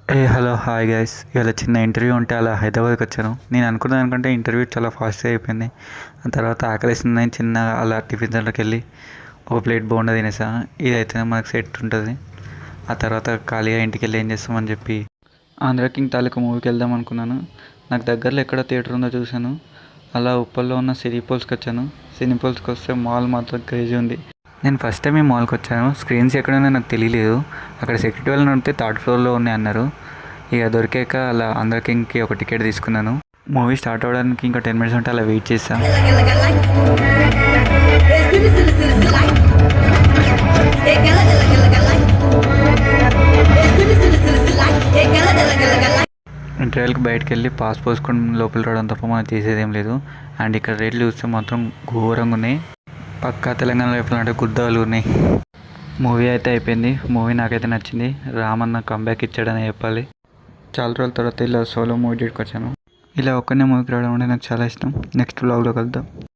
Hello hi guys. ఇవాళ చిన్న interview ఉంటే అలా హైదరాబాద్కి వచ్చాను. నేను అనుకున్న దానికంటే ఇంటర్వ్యూ చాలా ఫాస్ట్గా అయిపోయింది. ఆ తర్వాత ఆకలిస్తుందని చిన్నగా అలా టిఫిన్ సెంటర్కి వెళ్ళి ఒక ప్లేట్ బోండా తినేసా. ఇదైతే మనకు సెట్ ఉంటుంది. ఆ తర్వాత ఖాళీగా ఇంటికి వెళ్ళి ఏం చేస్తామని చెప్పి ఆంధ్ర కింగ్ తాలూకా మూవీకి వెళ్దాం అనుకున్నాను. నాకు దగ్గరలో ఎక్కడ థియేటర్ ఉందో చూశాను. అలా ఉప్పల్లో ఉన్న సినీపోల్స్కి వచ్చాను. సినీపోల్స్కి వస్తే మాల్ మాత్రం క్రేజీ ఉంది. నేను ఫస్ట్ టైం ఈ మాల్కి వచ్చాను. స్క్రీన్స్ ఎక్కడ ఉన్నాయో నాకు తెలియలేదు. అక్కడ సెక్యూరిటీ వాళ్ళని అడిగితే థర్డ్ ఫ్లోర్లో ఉన్నాయి అన్నారు. ఇక దొరికాక అలా ఆంధ్ర కింగ్కి ఒక టికెట్ తీసుకున్నాను. మూవీ స్టార్ట్ అవ్వడానికి ఇంకా 10 మినిట్స్ ఉంటే అలా వెయిట్ చేశాను. ఇంటర్వెల్కి బయటకు వెళ్ళి పాస్ పోసుకొని లోపల రావడం తప్ప మనం చేసేదేం లేదు. అండ్ ఇక్కడ రేట్లు చూస్తే మాత్రం ఘోరంగా ఉన్నాయి. పక్కా తెలంగాణలో ఎప్పుడంటే గుద్దాలు ఉన్నాయి. మూవీ అయితే అయిపోయింది. మూవీ నాకైతే నచ్చింది. రామన్న కంబ్యాక్ ఇచ్చాడని చెప్పాలి. చాలా రోజుల తర్వాత ఇలా సోలో మూవీ వచ్చాను. ఇలా ఒక్కనే మూవీకి రావడం అంటే నాకు చాలా ఇష్టం. నెక్స్ట్ వ్లాగ్లో కలుద్దాం.